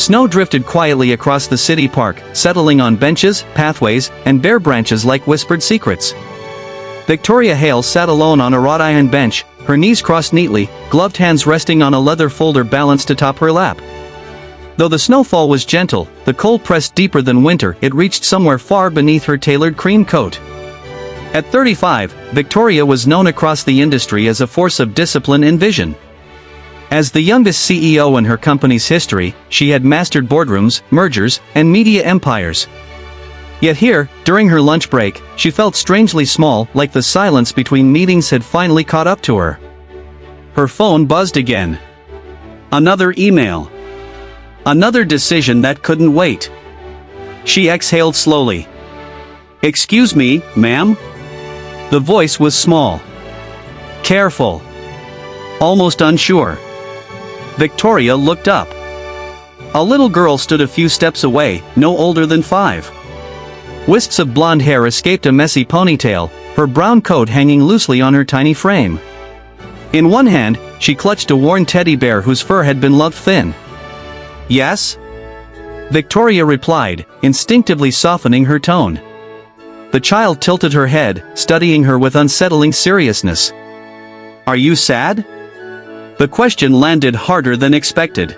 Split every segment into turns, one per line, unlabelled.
snow drifted quietly across the city park, settling on benches, pathways, and bare branches like whispered secrets. Victoria Hale sat alone on a wrought iron bench, her knees crossed neatly, gloved hands resting on a leather folder balanced atop her lap. Though the snowfall was gentle, the cold pressed deeper than winter. It reached somewhere far beneath her tailored cream coat. At 35, Victoria was known across the industry as a force of discipline and vision. As the youngest CEO in her company's history, she had mastered boardrooms, mergers, and media empires. Yet here, during her lunch break, she felt strangely small, like the silence between meetings had finally caught up to her. Her phone buzzed again. Another email. Another decision that couldn't wait. She exhaled slowly. "Excuse me, ma'am?" The voice was small. Careful. Almost unsure. Victoria looked up. A little girl stood a few steps away, no older than 5. Wisps of blonde hair escaped a messy ponytail, her brown coat hanging loosely on her tiny frame. In one hand, she clutched a worn teddy bear whose fur had been loved thin. "Yes?" Victoria replied, instinctively softening her tone. The child tilted her head, studying her with unsettling seriousness. "Are you sad?" The question landed harder than expected.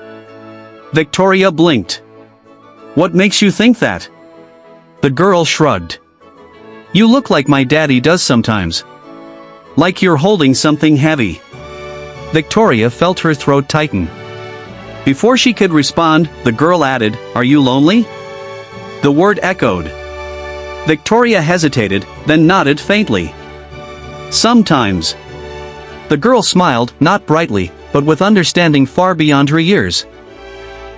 Victoria blinked. "What makes you think that?" The girl shrugged. "You look like my daddy does sometimes. Like you're holding something heavy." Victoria felt her throat tighten. Before she could respond, the girl added, "Are you lonely?" The word echoed. Victoria hesitated, then nodded faintly. "Sometimes." The girl smiled, not brightly, but with understanding far beyond her years.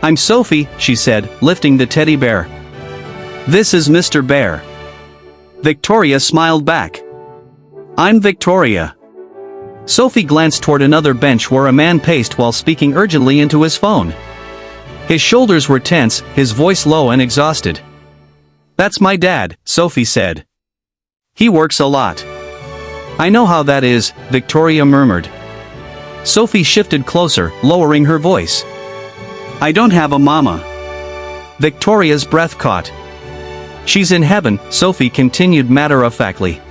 "I'm Sophie," she said, lifting the teddy bear. "This is Mr. Bear." Victoria smiled back. "I'm Victoria." Sophie glanced toward another bench where a man paced while speaking urgently into his phone. His shoulders were tense, his voice low and exhausted. "That's my dad," Sophie said. "He works a lot." "I know how that is," Victoria murmured. Sophie shifted closer, lowering her voice. "I don't have a mama." Victoria's breath caught. "She's in heaven," Sophie continued matter-of-factly.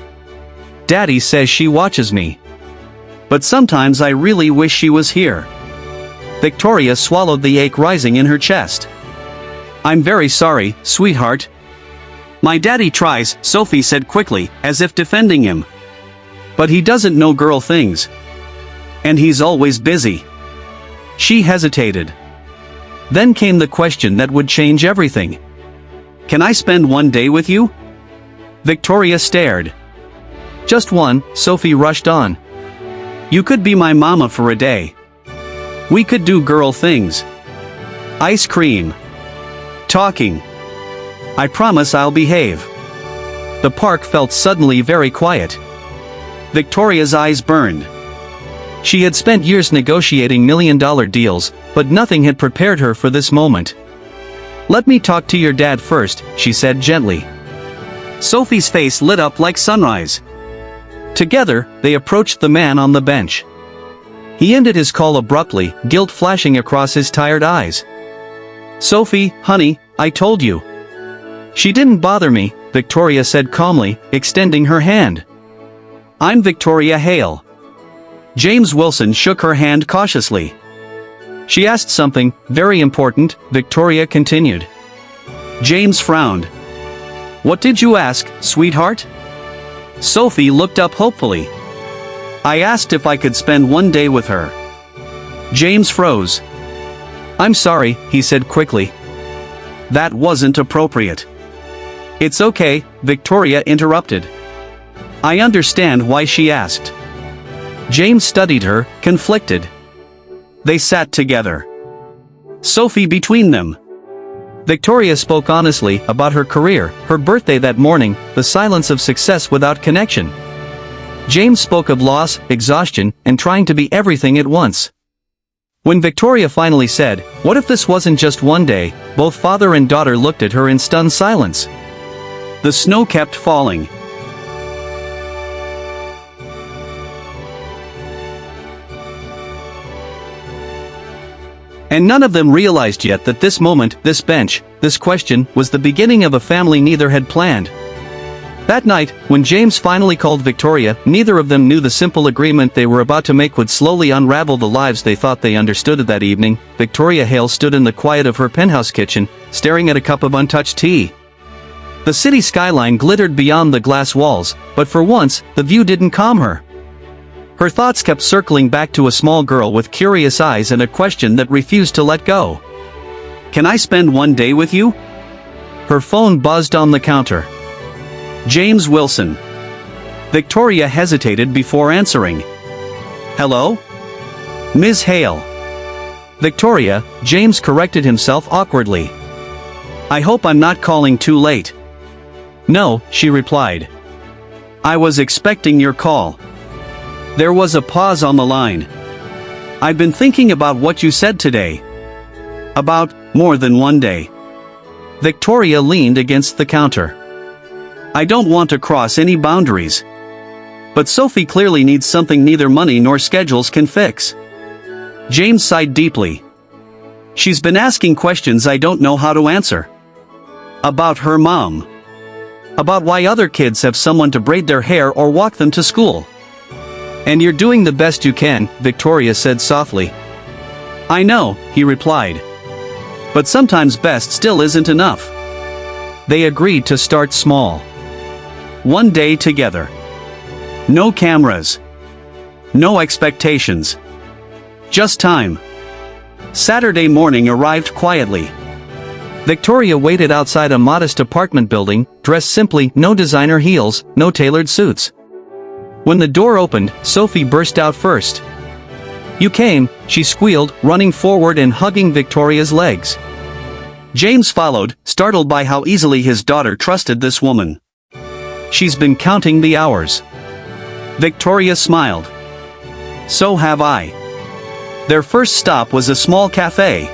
"Daddy says she watches me. But sometimes I really wish she was here." Victoria swallowed the ache rising in her chest. "I'm very sorry, sweetheart." "My daddy tries," Sophie said quickly, as if defending him. "But he doesn't know girl things. And he's always busy." She hesitated. Then came the question that would change everything. "Can I spend one day with you?" Victoria stared. "Just one," Sophie rushed on. "You could be my mama for a day. We could do girl things. Ice cream. Talking. I promise I'll behave." The park felt suddenly very quiet. Victoria's eyes burned. She had spent years negotiating million-dollar deals, but nothing had prepared her for this moment. "Let me talk to your dad first," she said gently. Sophie's face lit up like sunrise. Together, they approached the man on the bench. He ended his call abruptly, guilt flashing across his tired eyes. "Sophie, honey, I told you." "She didn't bother me," Victoria said calmly, extending her hand. "I'm Victoria Hale." James Wilson shook her hand cautiously. "She asked something very important," Victoria continued. James frowned. "What did you ask, sweetheart?" Sophie looked up hopefully. "I asked if I could spend one day with her." James froze. "I'm sorry," he said quickly. "That wasn't appropriate." "It's okay," Victoria interrupted. "I understand why she asked." James studied her, conflicted. They sat together. Sophie between them. Victoria spoke honestly about her career, her birthday that morning, the silence of success without connection. James spoke of loss, exhaustion, and trying to be everything at once. When Victoria finally said, "What if this wasn't just one day?" both father and daughter looked at her in stunned silence. The snow kept falling. And none of them realized yet that this moment, this bench, this question, was the beginning of a family neither had planned. That night, when James finally called Victoria, neither of them knew the simple agreement they were about to make would slowly unravel the lives they thought they understood. That evening, Victoria Hale stood in the quiet of her penthouse kitchen, staring at a cup of untouched tea. The city skyline glittered beyond the glass walls, but for once, the view didn't calm her. Her thoughts kept circling back to a small girl with curious eyes and a question that refused to let go. "Can I spend one day with you?" Her phone buzzed on the counter. James Wilson. Victoria hesitated before answering. "Hello? Ms. Hale." "Victoria," James corrected himself awkwardly. "I hope I'm not calling too late." "No," she replied. "I was expecting your call." There was a pause on the line. "I've been thinking about what you said today." "About more than one day." Victoria leaned against the counter. "I don't want to cross any boundaries. But Sophie clearly needs something neither money nor schedules can fix." James sighed deeply. "She's been asking questions I don't know how to answer. About her mom. About why other kids have someone to braid their hair or walk them to school." "And you're doing the best you can," Victoria said softly. "I know," he replied. "But sometimes best still isn't enough." They agreed to start small. One day together. No cameras. No expectations. Just time. Saturday morning arrived quietly. Victoria waited outside a modest apartment building, dressed simply, no designer heels, no tailored suits. When the door opened, Sophie burst out first. "You came," she squealed, running forward and hugging Victoria's legs. James followed, startled by how easily his daughter trusted this woman. "She's been counting the hours." Victoria smiled. "So have I." Their first stop was a small cafe.